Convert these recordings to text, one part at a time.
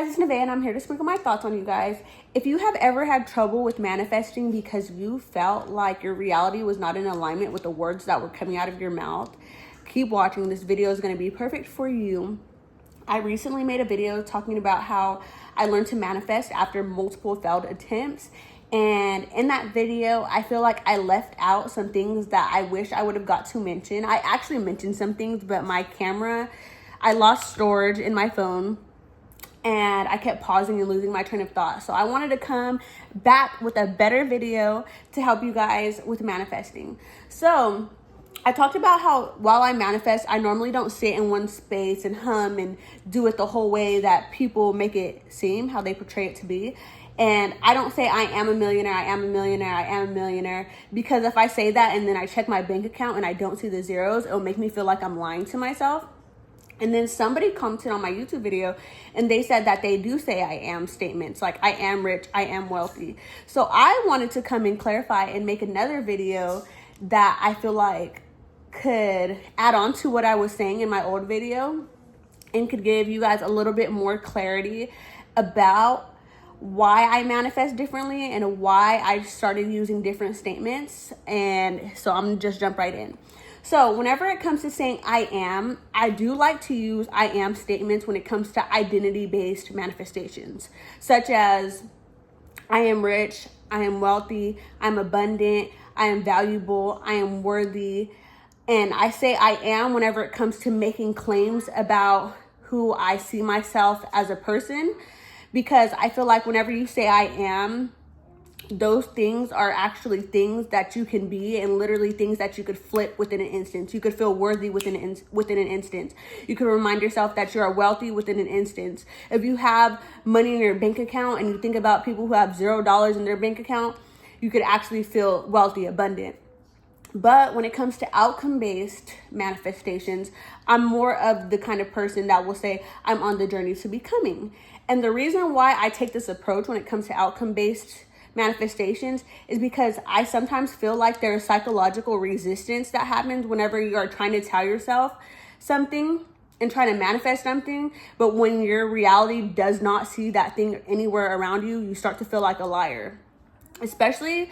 guys, it's Nevaeh and I'm here to sprinkle my thoughts on you guys. If you have ever had trouble with manifesting because you felt like your reality was not in alignment with the words that were coming out of your mouth, keep watching. This video is going to be perfect for you. I recently made a video talking about how I learned to manifest after multiple failed attempts. And in that video, I feel like I left out some things that I wish I would have got to mention. I actually mentioned some things, but my camera, I lost storage in my phone and I kept pausing and losing my train of thought. So I wanted to come back with a better video to help you guys with manifesting. So I talked about how while I manifest, I normally don't sit in one space and hum and do it the whole way that people make it seem, how they portray it to be. And I don't say I am a millionaire, I am a millionaire, I am a millionaire, because if I say that and then I check my bank account and I don't see the zeros, it'll make me feel like I'm lying to myself. And then somebody commented on my YouTube video and they said that they do say I am statements, like I am rich, I am wealthy. So I wanted to come and clarify and make another video that I feel like could add on to what I was saying in my old video and could give you guys a little bit more clarity about why I manifest differently and why I started using different statements. And so I'm just jump right in. So whenever it comes to saying I am, I do like to use I am statements when it comes to identity-based manifestations, such as I am rich, I am wealthy, I'm abundant, I am valuable, I am worthy. And I say I am whenever it comes to making claims about who I see myself as a person, because I feel like whenever you say I am, those things are actually things that you can be and literally things that you could flip within an instant. You could feel worthy within an instant. You could remind yourself that you are wealthy within an instant. If you have money in your bank account and you think about people who have $0 in their bank account, you could actually feel wealthy, abundant. But when it comes to outcome-based manifestations, I'm more of the kind of person that will say I'm on the journey to becoming. And the reason why I take this approach when it comes to outcome-based manifestations is because I sometimes feel like there's psychological resistance that happens whenever you are trying to tell yourself something and trying to manifest something, but when your reality does not see that thing anywhere around you, you start to feel like a liar. Especially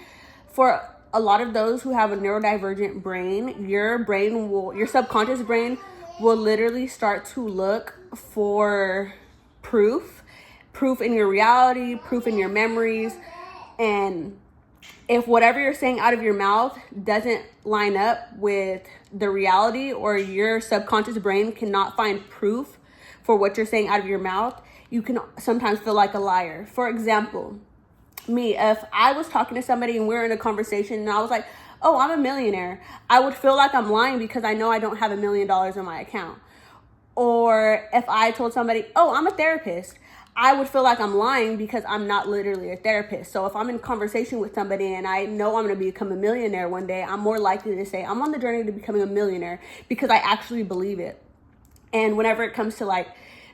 for a lot of those who have a neurodivergent brain, your subconscious brain will literally start to look for proof in your reality, proof in your memories. And if whatever you're saying out of your mouth doesn't line up with the reality, or your subconscious brain cannot find proof for what you're saying out of your mouth, you can sometimes feel like a liar. For example, me, if I was talking to somebody and we were in a conversation and I was like, oh, I'm a millionaire, I would feel like I'm lying because I know I don't have $1 million in my account. Or if I told somebody, oh, I'm a therapist, I would feel like I'm lying because I'm not literally a therapist. So if I'm in conversation with somebody and I know I'm going to become a millionaire one day, I'm more likely to say I'm on the journey to becoming a millionaire because I actually believe it. And whenever it comes to like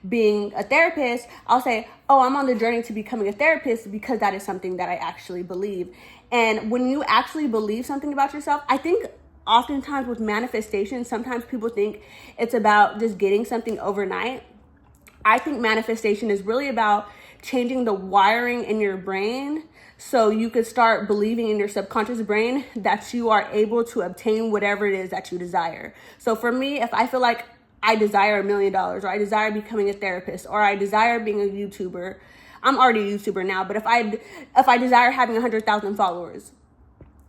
being a therapist, I'll say, oh, I'm on the journey to becoming a therapist because that is something that I actually believe. And when you actually believe something about yourself, I think oftentimes with manifestation, sometimes people think it's about just getting something overnight. I think manifestation is really about changing the wiring in your brain so you could start believing in your subconscious brain that you are able to obtain whatever it is that you desire. So for me, if I feel like I desire $1 million, or I desire becoming a therapist, or I desire being a YouTuber, I'm already a YouTuber now, but if I desire having 100,000 followers,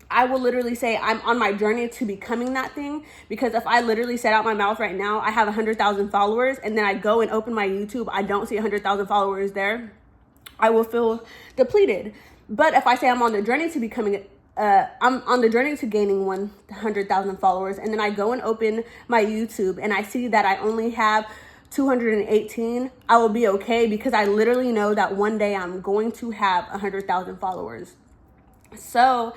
I will literally say I'm on my journey to becoming that thing. Because if I literally said out my mouth right now, I have 100,000 followers, and then I go and open my YouTube, I don't see 100,000 followers there, I will feel depleted. But if I say I'm on the journey to becoming, I'm on the journey to gaining 100,000 followers, and then I go and open my YouTube and I see that I only have 218, I will be okay because I literally know that one day I'm going to have 100,000 followers. So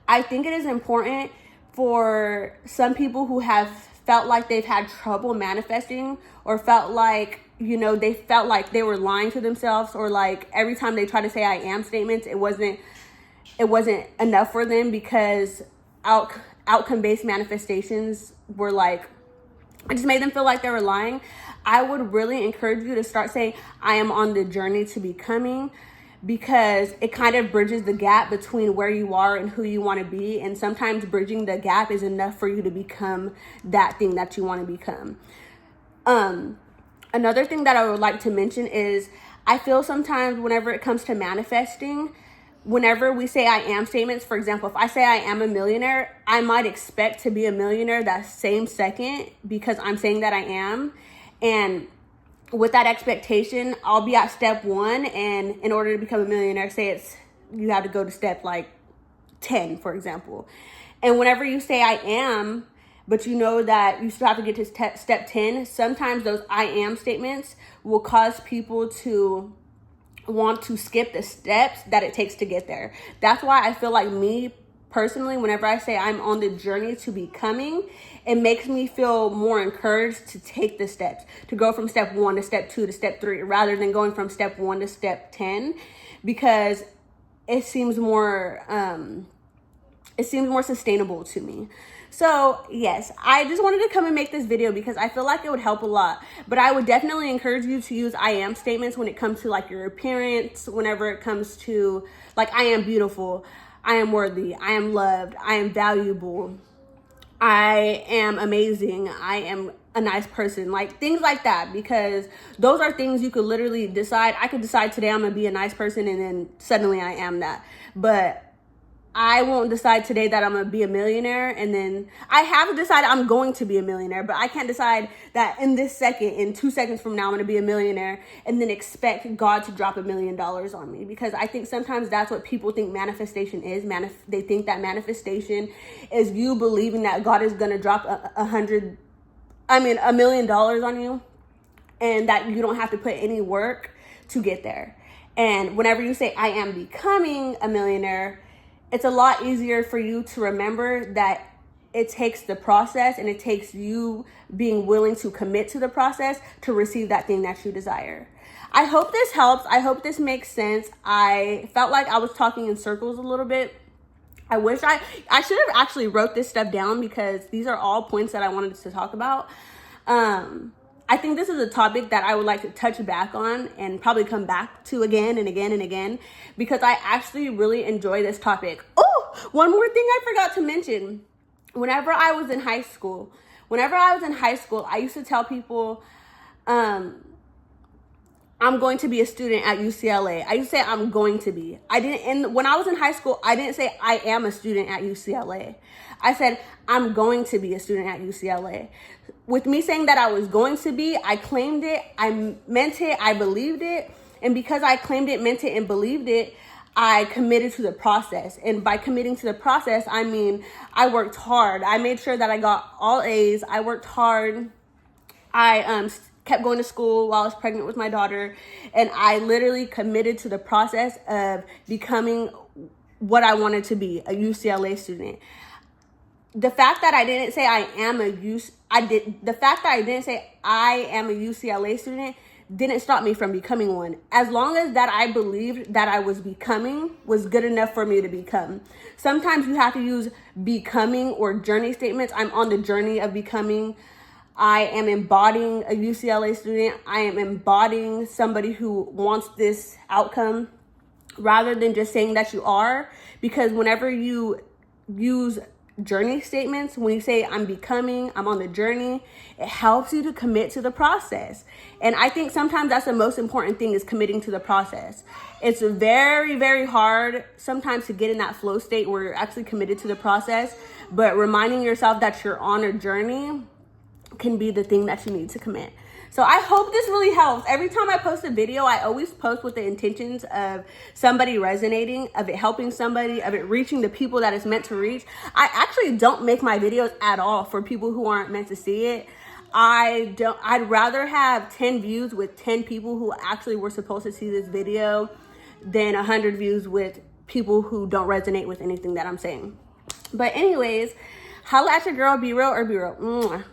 I think it is important for some people who have felt like they've had trouble manifesting, or felt like, they felt like they were lying to themselves, or like every time they try to say I am statements, it wasn't enough for them because outcome-based manifestations were like, it just made them feel like they were lying. I would really encourage you to start saying, I am on the journey to becoming, because it kind of bridges the gap between where you are and who you want to be. And sometimes bridging the gap is enough for you to become that thing that you want to become. Another thing that I would like to mention is, I feel sometimes whenever it comes to manifesting, whenever we say I am statements, for example, if I say I am a millionaire, I might expect to be a millionaire that same second because I'm saying that I am. And with that expectation, I'll be at step 1, and in order to become a millionaire, say you have to go to step like 10, for example. And whenever you say I am, but you know that you still have to get to step 10, sometimes those I am statements will cause people to want to skip the steps that it takes to get there. That's why I feel like, me personally, whenever I say I'm on the journey to becoming, it makes me feel more encouraged to take the steps, to go from step 1 to step 2 to step 3, rather than going from step 1 to step 10, because it seems more sustainable to me. So yes, I just wanted to come and make this video because I feel like it would help a lot. But I would definitely encourage you to use I am statements when it comes to like your appearance, whenever it comes to like, I am beautiful, I am worthy, I am loved, I am valuable, I am amazing, I am a nice person, like things like that, because those are things you could literally decide. I could decide today I'm gonna be a nice person, and then suddenly I am that. But I won't decide today that I'm gonna be a millionaire, and then I have to decide I'm going to be a millionaire, but I can't decide that in this second, in 2 seconds from now, I'm gonna be a millionaire, and then expect God to drop $1 million on me. Because I think sometimes that's what people think manifestation is. They think that manifestation is you believing that God is gonna drop $1 million on you, and that you don't have to put any work to get there. And whenever you say I am becoming a millionaire, it's a lot easier for you to remember that it takes the process, and it takes you being willing to commit to the process to receive that thing that you desire. I hope this helps. I hope this makes sense. I felt like I was talking in circles a little bit. I wish I should have actually wrote this stuff down, because these are all points that I wanted to talk about. I think this is a topic that I would like to touch back on and probably come back to again and again and again, because I actually really enjoy this topic. Oh, one more thing I forgot to mention. Whenever I was in high school, I used to tell people, I'm going to be a student at UCLA. I used to say I'm going to be. When I was in high school, I didn't say I am a student at UCLA. I said I'm going to be a student at UCLA. With me saying that I was going to be, I claimed it, I meant it, I believed it. And because I claimed it, meant it, and believed it, I committed to the process. And by committing to the process, I mean, I worked hard. I made sure that I got all A's. I worked hard. I kept going to school while I was pregnant with my daughter. And I literally committed to the process of becoming what I wanted to be, a UCLA student. The fact that I didn't say I am a UCLA student didn't stop me from becoming one. As long as that I believed that I was becoming was good enough for me to become. Sometimes you have to use becoming or journey statements. I'm on the journey of becoming. I am embodying a UCLA student. I am embodying somebody who wants this outcome, rather than just saying that you are. Because whenever you use journey statements, when you say I'm becoming, I'm on the journey, it helps you to commit to the process. And I think sometimes that's the most important thing, is committing to the process. It's very, very hard sometimes to get in that flow state where you're actually committed to the process, but reminding yourself that you're on a journey can be the thing that you need to commit. So I hope this really helps. Every time I post a video, I always post with the intentions of somebody resonating, of it helping somebody, of it reaching the people that it's meant to reach. I actually don't make my videos at all for people who aren't meant to see it. I'd rather have 10 views with 10 people who actually were supposed to see this video than 100 views with people who don't resonate with anything that I'm saying. But anyways, holla at your girl, be real or be real. Mwah.